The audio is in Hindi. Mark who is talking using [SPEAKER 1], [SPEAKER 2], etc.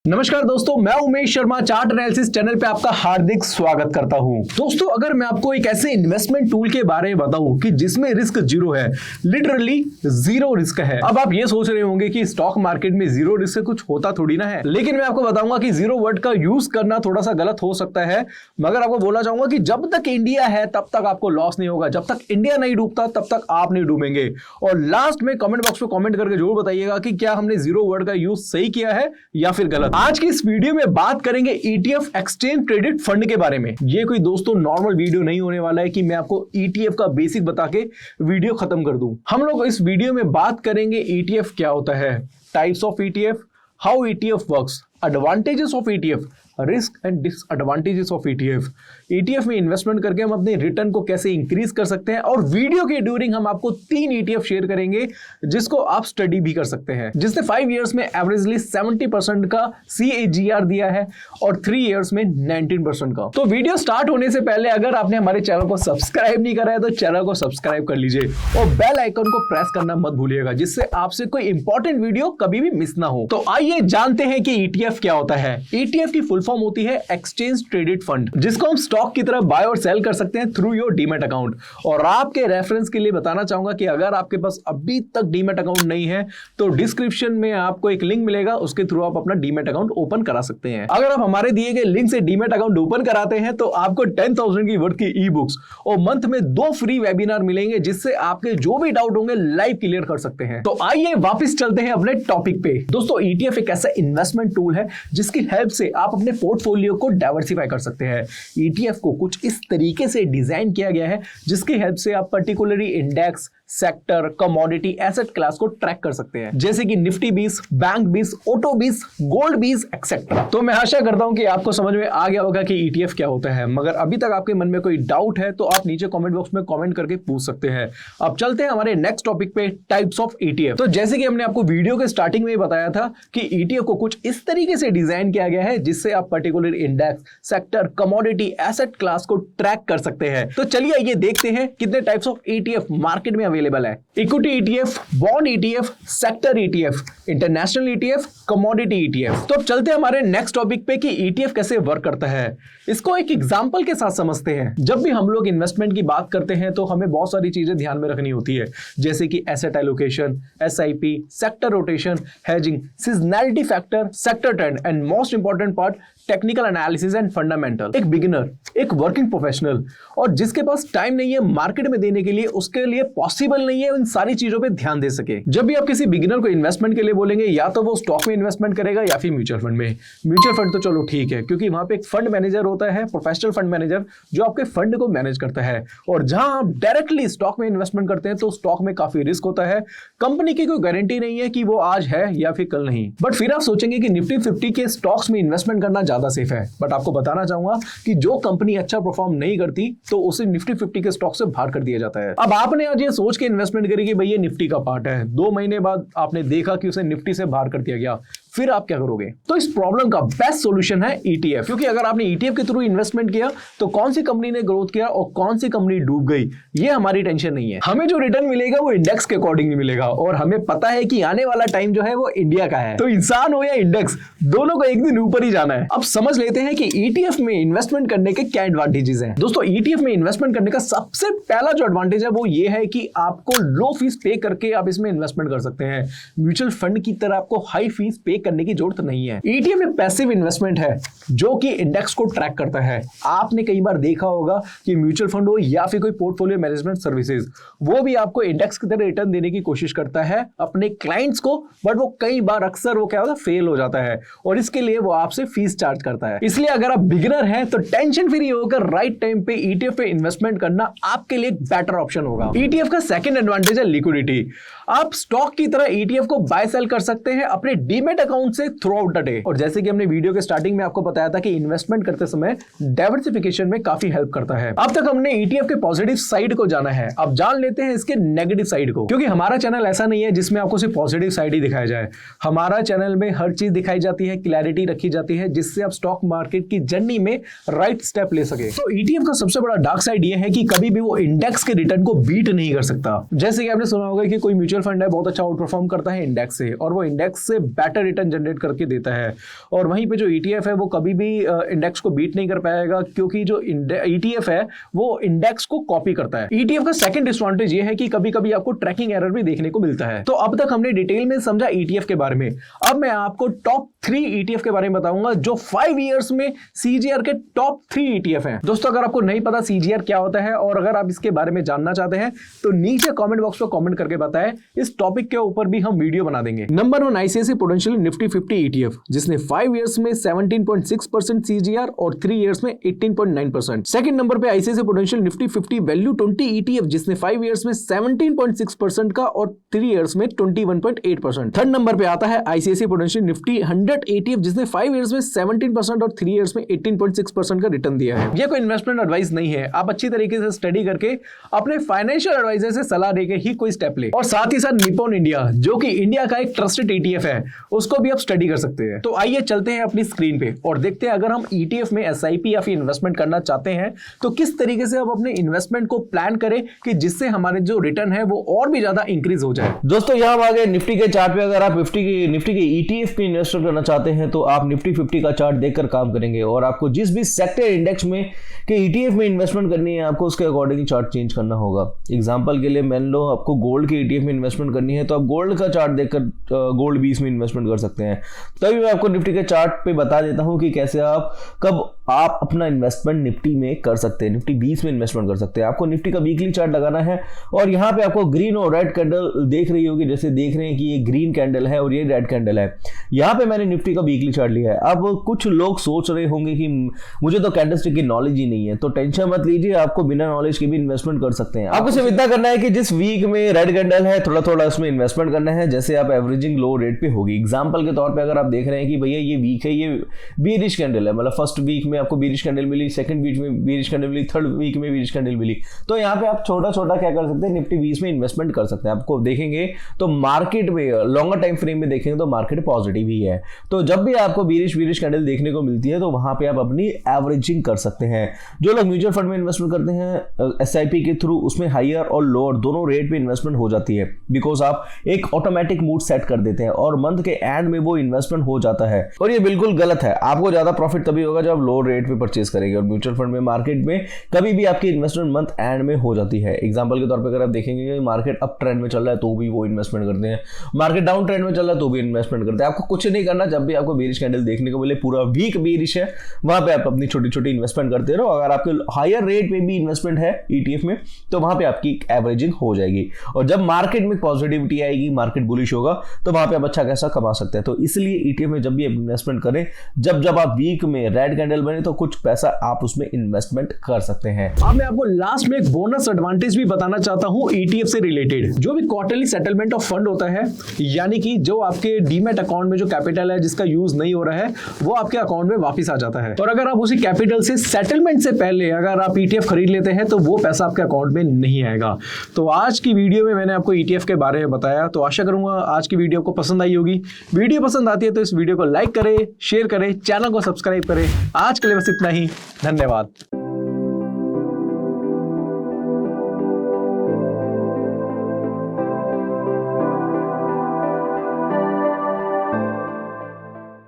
[SPEAKER 1] नमस्कार दोस्तों, मैं Umesh Sharma chart analysis channel पे आपका हार्दिक स्वागत करता हूं। दोस्तों, अगर मैं आपको एक ऐसे इन्वेस्टमेंट टूल के बारे में बताऊं कि जिसमें रिस्क जीरो है, लिटरली जीरो रिस्क है। अब आप ये सोच रहे होंगे कि स्टॉक मार्केट में जीरो रिस्क से कुछ होता थोड़ी ना है, लेकिन मैं आपको बताऊंगा कि जीरो वर्ड का यूज करना थोड़ा सा गलत हो सकता है, मगर आपको बोलना चाहूंगा कि जब तक इंडिया है तब तक आपको लॉस नहीं होगा, जब तक इंडिया नहीं डूबता तब तक आप नहीं डूबेंगे। और लास्ट में कमेंट बॉक्स में कमेंट करके जरूर बताइएगा कि क्या हमने जीरो वर्ड का यूज सही किया है या फिर गलत। आज की इस वीडियो में बात करेंगे ETF एक्सचेंज ट्रेडेड फंड के बारे में। ये कोई दोस्तों नॉर्मल वीडियो नहीं होने वाला है कि मैं आपको ETF का बेसिक बता के वीडियो खत्म कर दूं। हम लोग इस वीडियो में बात करेंगे ETF क्या होता है, types of ETF, how ETF works, advantages of ETF, risk and disadvantages of ETF में इन्वेस्टमेंट करके हम अपने रिटर्न को कैसे इंक्रीज कर सकते हैं। और वीडियो के ड्यूरिंग हम आपको 3 ETF शेयर करेंगे जिसको आप स्टडी भी कर सकते हैं, जिसने 5 इयर्स में एवरेजली 70% का CAGR दिया है और 3 इयर्स में 19% का। तो वीडियो स्टार्ट होने से पहले अगर आपने हमारे चैनल को सब्सक्राइब नहीं करा है तो चैनल को सब्सक्राइब कर लीजिए और बेल आइकन को प्रेस करना मत भूलिएगा, जिससे आपसे कोई इंपॉर्टेंट वीडियो कभी भी मिस ना हो। तो आइए जानते हैं कि ETF क्या होता है। ETF की फुल फॉर्म होती है एक्सचेंज ट्रेडेड फंड, जिसको हम स्टॉक की तरह बाय और सेल कर सकते हैं थ्रू योर डीमैट अकाउंट। और आपके रेफरेंस के लिए बताना चाहूंगा कि अगर आपके पास अभी तक डीमैट अकाउंट नहीं है तो डिस्क्रिप्शन में आपको एक लिंक मिलेगा, उसके थ्रू आप अपना डीमैट अकाउंट ओपन करा सकते हैं। अगर आप हमारे दिए गए लिंक से डीमैट अकाउंट ओपन कराते हैं तो आपको 10,000 की वर्थ की ई बुक्स और मंथ में 2 फ्री वेबिनार मिलेंगे, जिससे आपके जो भी डाउट होंगे लाइव क्लियर कर सकते हैं। तो आइए वापस चलते हैं अपने टॉपिक पे। दोस्तों, ETF एक ऐसा इन्वेस्टमेंट टूल है जिसकी हेल्प से आप अपने पोर्टफोलियो को डाइवर्सिफाई कर सकते हैं। ETF को कुछ इस तरीके से डिजाइन किया गया है जिसकी हेल्प से आप particularly index, sector, commodity, asset class को ट्रैक कर सकते हैं, जैसे कि Nifty 20, bank 20, auto 20, gold 20 etcetera. तो मैं आशा करता हूं कि आपको समझ में आ गया होगा कि ETF क्या होता है, मगर अभी तक आपके मन में कोई डाउट है तो आप नीचे कमेंट बॉक्स में कमेंट करके पूछ सकते हैं। अब चलते हैं हमारे नेक्स्ट टॉपिक पे, टाइप्स ऑफ ETF। तो जैसे कि हमने आपको वीडियो के स्टार्टिंग में ही बताया था कि ETF को कुछ इस तरीके से डिजाइन किया गया है जिससे आप particular index, sector, commodity, asset class को ट्रैक कर सकते हैं। तो चलिए ये देखते हैं कितने टाइप्स ऑफ ETF मार्केट में अवेलेबल है। Equity ETF, bond ETF, sector ETF, international ETF, commodity ETF। तो अब चलते हैं हमारे नेक्स्ट टॉपिक पे कि ETF कैसे वर्क करता है। इसको एक एग्जांपल के साथ समझते हैं। जब भी हम लोग इन्वेस्टमेंट की बात करते हैं तो हमें बहुत सारी चीजें ध्यान में रखनी होती है, जैसे कि asset allocation, SIP, sector rotation, hedging, seasonality factor, sector trend and most important part technical analysis and fundamental. एक बिगिनर, एक वर्किंग प्रोफेशनल और जिसके पास टाइम नहीं है मार्केट में देने के लिए, उसके लिए पॉसिबल नहीं है इन सारी चीजों पे ध्यान दे सके। जब भी आप किसी बिगिनर को इन्वेस्टमेंट के लिए बोलेंगे, या तो वो स्टॉक में इन्वेस्टमेंट करेगा या फिर म्यूचुअल फंड में। म्यूचुअल फंड तो चलो ठीक है, क्योंकि वहां पे एक फंड मैनेजर होता है, प्रोफेशनल फंड मैनेजर, जो आपके फंड को मैनेज करता है। और जहां आप डायरेक्टली स्टॉक में इन्वेस्टमेंट करते हैं तो स्टॉक में काफी रिस्क होता है, कंपनी की कोई गारंटी नहीं है कि वो आज है या फिर कल नहीं। बट फिर आप सोचेंगे कि निफ्टी 50 के स्टॉक्स में इन्वेस्टमेंट करना ज्यादा सेफ है, बट आपको बताना चाहूंगा कि जो कंपनी अच्छा परफॉर्म नहीं करती तो उसे निफ्टी 50 के स्टॉक से बाहर कर दिया जाता है। अब आपने आज ये सोच के इन्वेस्टमेंट करी कि भाई ये निफ्टी का पार्ट है, 2 महीने बाद आपने देखा कि उसे निफ्टी से बाहर कर दिया गया, फिर आप क्या करोगे? तो इस प्रॉब्लम का बेस्ट सॉल्यूशन है ETF, क्योंकि अगर आपने ETF के थ्रू इन्वेस्टमेंट किया तो कौन सी कंपनी ने ग्रोथ किया और कौन सी कंपनी डूब गई, ये हमारी टेंशन नहीं है। हमें जो रिटर्न मिलेगा वो इंडेक्स के अकॉर्डिंग मिलेगा और हमें पता है कि आने वाला टाइम जो है वो इंडिया का है, तो इंसान हो या इंडेक्स, दोनों को एक दिन ऊपर ही जाना है। अब समझ लेते हैं कि ETF में इन्वेस्टमेंट करने के क्या एडवांटेजेस हैं। दोस्तों, ETF में इन्वेस्टमेंट करने का सबसे पहला जो एडवांटेज है वो ये है कि आपको लो फीस पे करके आप इसमें इन्वेस्टमेंट कर सकते हैं। म्यूचुअल फंड की तरह आपको हाई फीस पे करने की जरूरत नहीं है। ETF एक पैसिव इन्वेस्टमेंट है जो कि इंडेक्स को ट्रैक करता है। आपने कई बार देखा होगा कि म्यूचुअल फंड हो या फिर कोई पोर्टफोलियो मैनेजमेंट सर्विसेज, वो भी आपको इंडेक्स की तरह रिटर्न देने की कोशिश करता है अपने क्लाइंट्स को, बट वो कई बार अक्सर वो क्या होता है, फेल हो जाता है और इसके लिए वो आपसे फीस चार्ज करता है। इसलिए अगर आप बिगिनर हैं तो टेंशन फ्री होकर राइट टाइम पे ETF पे इन्वेस्टमेंट करना आपके लिए एक बेटर ऑप्शन होगा। ETF का सेकंड एडवांटेज है लिक्विडिटी। आप स्टॉक की तरह ETF को बाय सेल कर सकते हैं अपने डीमैट अकाउंट से थ्रू आउट द डे। और जैसे कि हमने वीडियो के स्टार्टिंग में आपको बताया था कि इन्वेस्टमेंट करते समय डाइवर्सिफिकेशन में काफी हेल्प करता है। अब तक हमने ETF के पॉजिटिव साइड को जाना है, अब जान लेते हैं इसके नेगेटिव साइड को, क्योंकि हमारा चैनल ऐसा नहीं है जिसमें आपको सिर्फ पॉजिटिव साइड ही दिखाया जाए। हमारा चैनल में हर चीज दिखाई जाती है, क्लैरिटी रखी जाती है, जिससे आप स्टॉक मार्केट की जर्नी में राइट स्टेप ले सके। तो ETF का सबसे बड़ा डार्क साइड ये है कि कभी भी वो इंडेक्स के रिटर्न को बीट नहीं कर सकता। जैसे कि आपने सुना होगा कि कोई म्यूचुअल फंड है, बहुत अच्छा आउट परफॉर्म करता है इंडेक्स से और वो इंडेक्स से बेटर रिटर्न जनरेट करके देता है। और वहीं पे जो ETF है वो कभी भी इंडेक्स को बीट नहीं कर पाएगा, क्योंकि जो ETF है वो इंडेक्स को कॉपी करता है। ETF का सेकंड डिसएडवांटेज ये है कि कभी कभी आपको ट्रैकिंग एरर भी देखने को मिलता है। तो अब तक हमने डिटेल में समझा ETF के बारे में। अब मैं आपको टॉप 3 ETF के बारे में बताऊंगा जो 5 इयर्स में CGR के टॉप 3 ETF हैं। दोस्तों, अगर आपको नहीं पता CGR क्या होता है और अगर आप इसके बारे में जानना चाहते हैं तो नीचे कमेंट बॉक्स में कमेंट करके बताएं, इस टॉपिक के ऊपर भी हम वीडियो बना देंगे। Number 1 ICICI prudential Nifty 50 ETF, जिसने 5 इयर्स में 17.6% CGR और 3 इयर्स में 18.9%। सेकंड नंबर पे ICICI prudential Nifty 50 value 20 ETF, जिसने 5 इयर्स में 17.6% का और 3 इयर्स में 21.8%। थर्ड नंबर पे आता है ICICI प्रूडेंशियल निफ्टी 100 ETF, जिसने 5 इयर्स में 17% और 3 इयर्स में 18.6% का रिटर्न दिया है। ये कोई इन्वेस्टमेंट एडवाइस नहीं है, आप अच्छी तरीके से स्टडी करके अपने फाइनेंशियल एडवाइजर से सलाह लेके ही कोई स्टेप ले। और साथ ही साथ निप्पॉन इंडिया, जो कि इंडिया का एक ट्रस्टेड ETF है, उसको भी आप स्टडी कर सकते हैं। तो आइए चलते हैं अपनी स्क्रीन पे और देखते हैं अगर हम ETF में SIP या फिर इन्वेस्टमेंट करना चाहते हैं तो किस तरीके से हम अपने इन्वेस्टमेंट को प्लान करें कि जिससे हमारे जो रिटर्न है वो और भी ज्यादा इंक्रीज हो जाए।
[SPEAKER 2] दोस्तों, यहां हम आ गए निफ्टी के चार्ट पे। अगर आप निफ्टी के ETF में इन्वेस्ट करना चाहते हैं तो आप निफ्टी 50 का चार्ट देखकर काम करेंगे और आपको जिस भी सेक्टर इंडेक्स में के ETF में इन्वेस्टमेंट करनी है आपको उसके अकॉर्डिंग चार्ट चेंज करना होगा। एग्जांपल के लिए मान लो आपको गोल्ड के ETF में इन्वेस्टमेंट करनी है तो आप गोल्ड का चार्ट देखकर गोल्ड 20 में इन्वेस्टमेंट कर सकते हैं। तभी मैं आपको निफ्टी के चार्ट पे बता देता हूं कि कैसे आप अपना इन्वेस्टमेंट निफ्टी में कर सकते हैं, निफ्टी 20 में इन्वेस्टमेंट कर सकते हैं। आपको निफ्टी का वीकली चार्ट लगाना है और यहाँ पे आपको ग्रीन और रेड कैंडल देख रही होगी, जैसे देख रहे हैं कि ये ग्रीन कैंडल है और ये रेड कैंडल है। यहाँ पे मैंने निफ्टी का वीकली चार्ट लिया है। अब कुछ लोग सोच रहे होंगे कि मुझे तो कैंडलस्टिक की नॉलेज ही नहीं है, तो टेंशन मत लीजिए, आपको बिना नॉलेज के भी इन्वेस्टमेंट कर सकते हैं। आपको सिर्फ इतना करना है कि जिस वीक में रेड कैंडल है थोड़ा थोड़ा उसमें इन्वेस्टमेंट करना है, जैसे आप एवरेजिंग लो रेट पे होगी। एग्जाम्पल के तौर पर अगर आप देख रहे हैं कि भैया ये वीक है, ये बीरिश कैंडल है, मतलब फर्स्ट वीक में आपको बीरिश कैंडल मिली, सेकंड वीक में बीरिश कैंडल मिली, थर्ड वीक में बीरिश कैंडल मिली, तो यहाँ पे आप छोटा छोटा क्या कर सकते हैं, निफ्टी 20 में इन्वेस्टमेंट कर सकते हैं। आपको देखेंगे तो मार्केट में लॉन्गर टाइम फ्रेम में देखेंगे तो मार्केट पॉजिटिव ही है। तो जब भी आपको बीरिश कैंडल देखने को मिलती है तो वहां पे आप अपनी एवरेजिंग कर सकते हैं। जो लोग म्यूचुअल फंड में इन्वेस्टमेंट करते हैं SIP के थ्रू, उसमें हायर और लोअर दोनों रेट पे इन्वेस्टमेंट हो जाती है, बिकॉज आप एक ऑटोमेटिक मूड सेट कर देते हैं और मंथ के एंड में वो इन्वेस्टमेंट हो जाता है। और ये बिल्कुल गलत है। आपको ज्यादा प्रॉफिट तभी होगा जब आप लो रेट पे परचेज करेंगे। और म्यूचुअल फंड में मार्केट में कभी भी आपकी इन्वेस्टमेंट मंथ एंड में हो जाती है। एग्जांपल के तौर पे अगर आप देखेंगे कि मार्केट अप ट्रेंड में चल रहा है तो भी वो इन्वेस्टमेंट करते हैं, मार्केट डाउन ट्रेंड में चल रहा है तो भी इन्वेस्टमेंट करते हैं। आपको कुछ नहीं करना, जब भी आपको बीरिश कैंडल देखने को मिले, पूरा वीक बीरिश है, वहां पे आप अपनी छोटी छोटी इन्वेस्टमेंट करते रहो। अगर आपके हायर रेट पे भी इन्वेस्टमेंट है ETF में तो वहां पे आपकी एवरेजिंग हो जाएगी। और जब मार्केट में पॉजिटिविटी आएगी, मार्केट बुलिश होगा, तो वहां पे आप अच्छा खासा कमा सकते हैं। तो इसलिए ETF में जब भी आप इन्वेस्टमेंट करें, जब आप वीक में रेड कैंडल बने तो कुछ पैसा आप उसमें इन्वेस्टमेंट कर सकते हैं।
[SPEAKER 1] अब मैं आपको लास्ट में एक बोनस एडवांटेज भी बताना चाहता हूं ETF से रिलेटेड। जो भी क्वार्टरली सेटलमेंट ऑफ फंड होता है, यानी कि जो आपके डीमैट अकाउंट में जो कैपिटल है जिसका यूज नहीं हो रहा है वो आपके अकाउंट में वापस आ जाता है। और अगर आप उसी कैपिटल से सेटलमेंट से पहले अगर आप ETF खरीद लेते हैं तो वो पैसा आपके अकाउंट में नहीं आएगा। तो आज की वीडियो में मैंने आपको ETF के बारे में बताया, तो आशा करूंगा आज की वीडियो आपको पसंद आई होगी। वीडियो पसंद आती है तो इस वीडियो को लाइक करें, शेयर करें, चैनल को सब्सक्राइब करें। आज के लिए बस इतना ही, धन्यवाद।